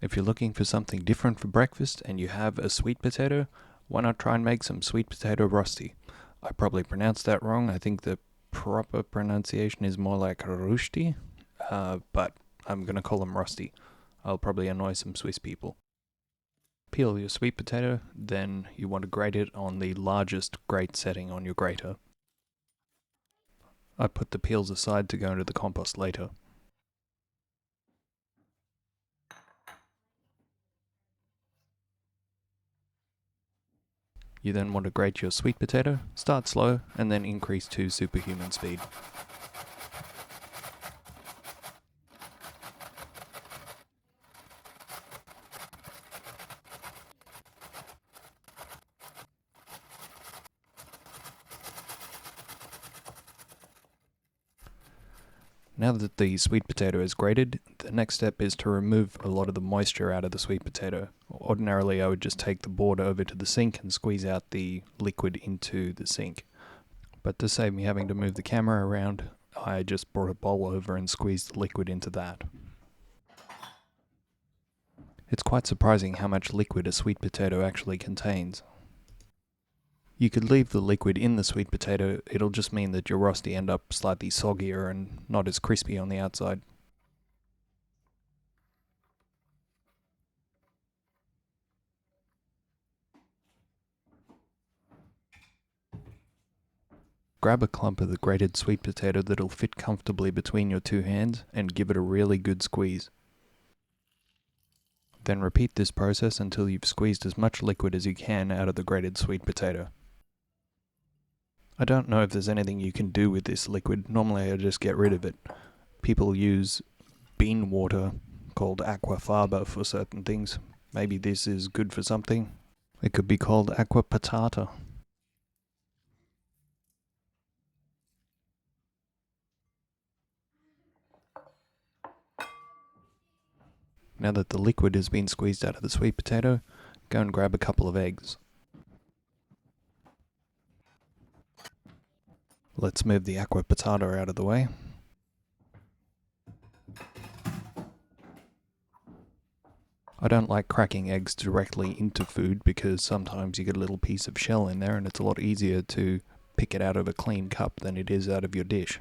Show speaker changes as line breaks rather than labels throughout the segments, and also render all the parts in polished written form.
If you're looking for something different for breakfast and you have a sweet potato, why not try and make some sweet potato rosti? I probably pronounced that wrong. I think the proper pronunciation is more like rosti, but I'm going to call them rosti. I'll probably annoy some Swiss people. Peel your sweet potato, then you want to grate it on the largest grate setting on your grater. I put the peels aside to go into the compost later. You then want to grate your sweet potato, start slow, and then increase to superhuman speed. Now that the sweet potato is grated, the next step is to remove a lot of the moisture out of the sweet potato. Ordinarily, I would just take the board over to the sink and squeeze out the liquid into the sink. But to save me having to move the camera around, I just brought a bowl over and squeezed the liquid into that. It's quite surprising how much liquid a sweet potato actually contains. You could leave the liquid in the sweet potato, it'll just mean that your rosti end up slightly soggier and not as crispy on the outside. Grab a clump of the grated sweet potato that'll fit comfortably between your two hands and give it a really good squeeze. Then repeat this process until you've squeezed as much liquid as you can out of the grated sweet potato. I don't know if there's anything you can do with this liquid. Normally I just get rid of it. People use bean water called aquafaba for certain things. Maybe this is good for something. It could be called aqua patata. Now that the liquid has been squeezed out of the sweet potato, go and grab a couple of eggs. Let's move the aqua patata out of the way. I don't like cracking eggs directly into food because sometimes you get a little piece of shell in there and it's a lot easier to pick it out of a clean cup than it is out of your dish.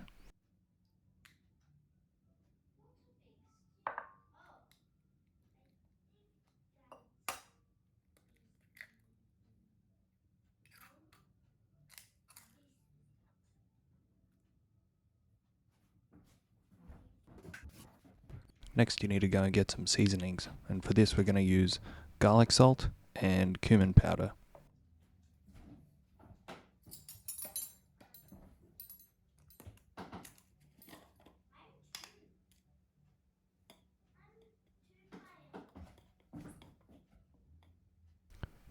Next you need to go and get some seasonings, and for this we're going to use garlic salt and cumin powder.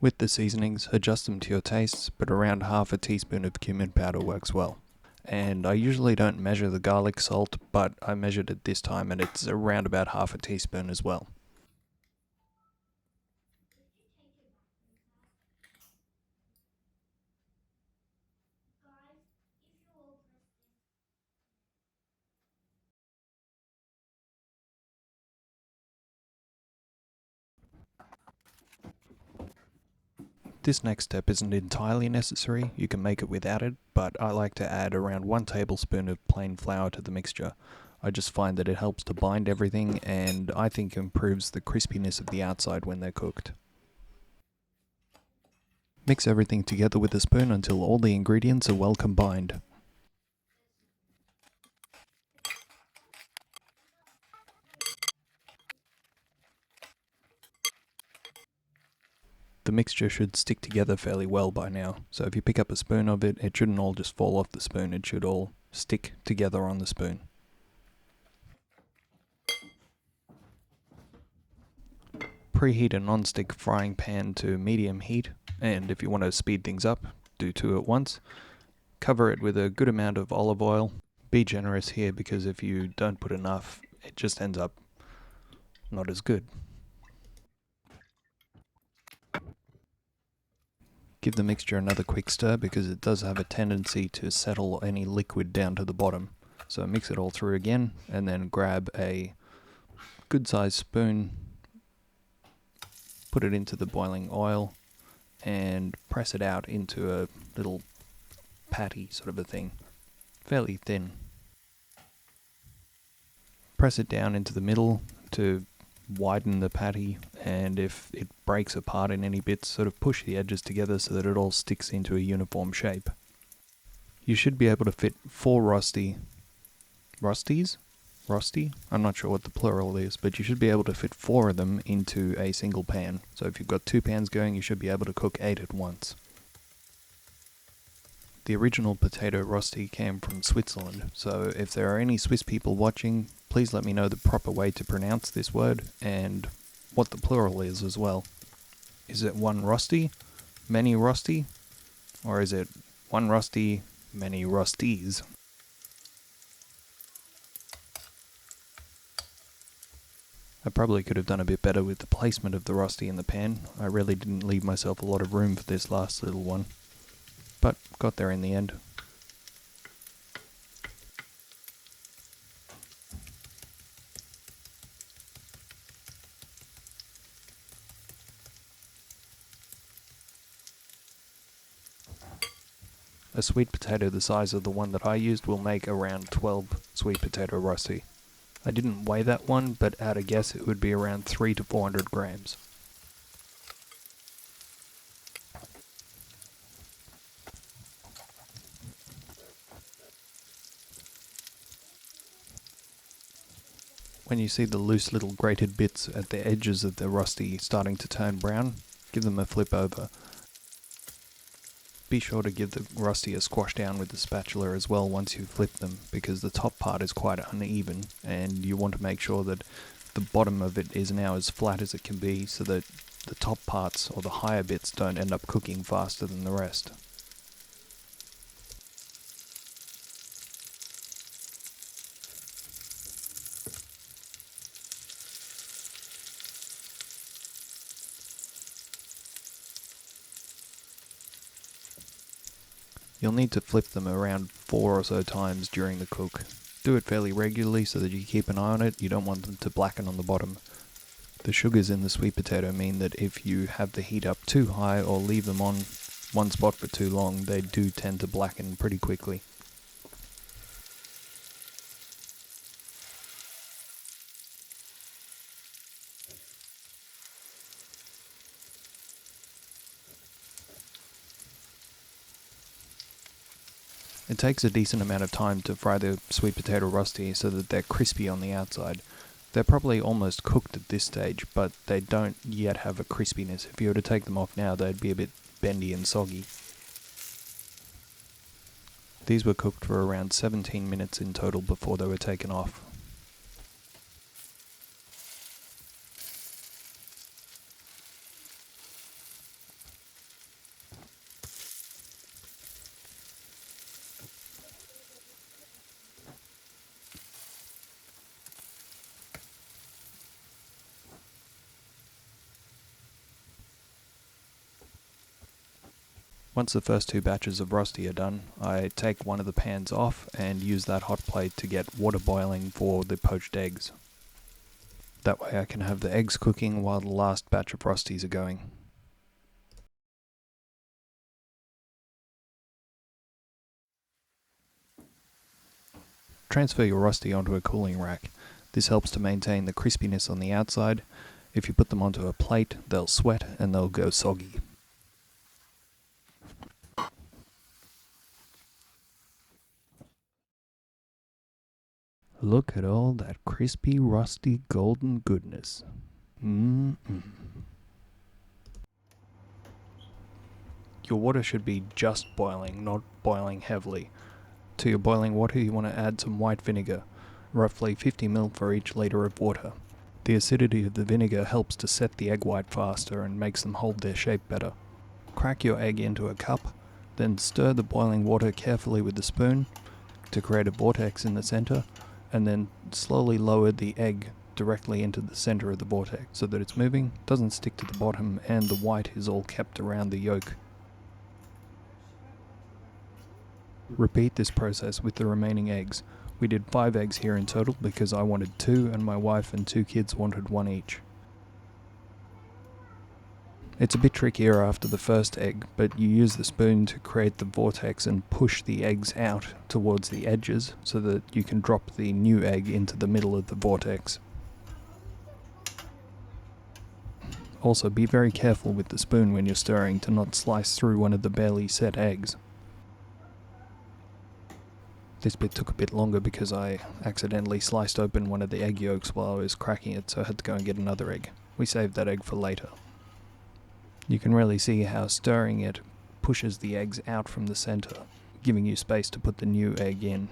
With the seasonings, adjust them to your tastes, but around half a teaspoon of cumin powder works well. And I usually don't measure the garlic salt, but I measured it this time and it's around about half a teaspoon as well. This next step isn't entirely necessary, you can make it without it, but I like to add around 1 tablespoon of plain flour to the mixture. I just find that it helps to bind everything and I think improves the crispiness of the outside when they're cooked. Mix everything together with a spoon until all the ingredients are well combined. The mixture should stick together fairly well by now, so if you pick up a spoon of it, it shouldn't all just fall off the spoon, it should all stick together on the spoon. Preheat a non-stick frying pan to medium heat, and if you want to speed things up, do 2 at once. Cover it with a good amount of olive oil. Be generous here because if you don't put enough, it just ends up not as good. Give the mixture another quick stir because it does have a tendency to settle any liquid down to the bottom. So mix it all through again and then grab a good sized spoon put it into the boiling oil, and press it out into a little patty sort of a thing, fairly thin. Press it down into the middle to widen the patty, and if it breaks apart in any bits, sort of push the edges together so that it all sticks into a uniform shape. You should be able to fit 4 rostis? Rosti? I'm not sure what the plural is, but you should be able to fit 4 of them into a single pan. So if you've got 2 pans going, you should be able to cook 8 at once. The original potato rosti came from Switzerland, so if there are any Swiss people watching, please let me know the proper way to pronounce this word and what the plural is as well. Is it 1 rosti, many rosti, or is it 1 rosti, many rosties? I probably could have done a bit better with the placement of the rosti in the pan. I really didn't leave myself a lot of room for this last little one, but got there in the end. A sweet potato the size of the one that I used will make around 12 sweet potato rosti. I didn't weigh that one, but at a guess it would be around 300 to 400 grams. When you see the loose little grated bits at the edges of the rosti starting to turn brown, give them a flip over. Be sure to give the rosti a squash down with the spatula as well once you flip them, because the top part is quite uneven and you want to make sure that the bottom of it is now as flat as it can be so that the top parts or the higher bits don't end up cooking faster than the rest. You'll need to flip them around 4 or so times during the cook. Do it fairly regularly so that you keep an eye on it. You don't want them to blacken on the bottom. The sugars in the sweet potato mean that if you have the heat up too high or leave them on one spot for too long, they do tend to blacken pretty quickly. It takes a decent amount of time to fry the sweet potato rosti so that they're crispy on the outside. They're probably almost cooked at this stage, but they don't yet have a crispiness. If you were to take them off now, they'd be a bit bendy and soggy. These were cooked for around 17 minutes in total before they were taken off. Once the first 2 batches of rosti are done, I take one of the pans off and use that hot plate to get water boiling for the poached eggs. That way I can have the eggs cooking while the last batch of rostis are going. Transfer your rosti onto a cooling rack. This helps to maintain the crispiness on the outside. If you put them onto a plate, they'll sweat and they'll go soggy. Look at all that crispy, rusty, golden goodness. Your water should be just boiling, not boiling heavily. To your boiling water, you want to add some white vinegar, roughly 50 ml for each litre of water. The acidity of the vinegar helps to set the egg white faster and makes them hold their shape better. Crack your egg into a cup, then stir the boiling water carefully with the spoon to create a vortex in the center, and then slowly lower the egg directly into the center of the vortex so that it's moving, doesn't stick to the bottom, and the white is all kept around the yolk. Repeat this process with the remaining eggs. We did 5 eggs here in total because I wanted 2 and my wife and 2 kids wanted 1 each. It's a bit trickier after the first egg, but you use the spoon to create the vortex and push the eggs out towards the edges so that you can drop the new egg into the middle of the vortex. Also, be very careful with the spoon when you're stirring to not slice through one of the barely set eggs. This bit took a bit longer because I accidentally sliced open one of the egg yolks while I was cracking it, so I had to go and get another egg. We saved that egg for later. You can really see how stirring it pushes the eggs out from the center, giving you space to put the new egg in.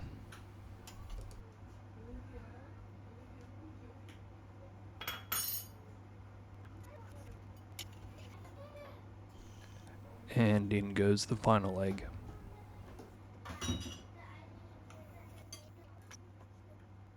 And in goes the final egg.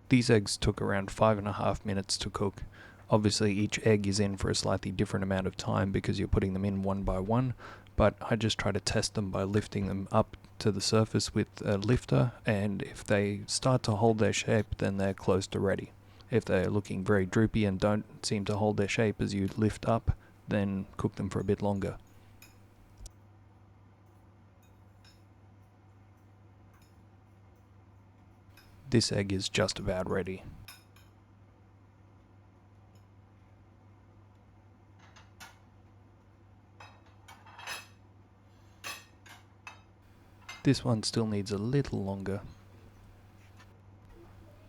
These eggs took around 5.5 minutes to cook. Obviously each egg is in for a slightly different amount of time because you're putting them in one by one, but I just try to test them by lifting them up to the surface with a lifter, and if they start to hold their shape, then they're close to ready. If they're looking very droopy and don't seem to hold their shape as you lift up, then cook them for a bit longer. This egg is just about ready. This one still needs a little longer.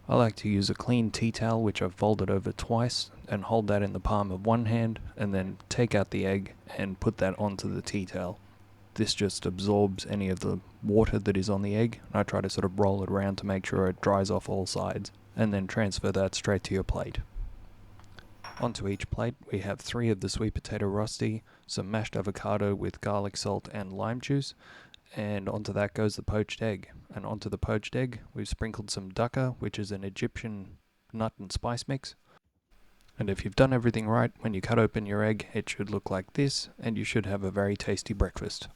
I like to use a clean tea towel which I've folded over twice and hold that in the palm of one hand and then take out the egg and put that onto the tea towel. This just absorbs any of the water that is on the egg, and I try to sort of roll it around to make sure it dries off all sides, and then transfer that straight to your plate. Onto each plate we have 3 of the sweet potato rosti, some mashed avocado with garlic salt and lime juice, and onto that goes the poached egg. And onto the poached egg we've sprinkled some dukkah, which is an Egyptian nut and spice mix. And if you've done everything right, when you cut open your egg it should look like this, and you should have a very tasty breakfast.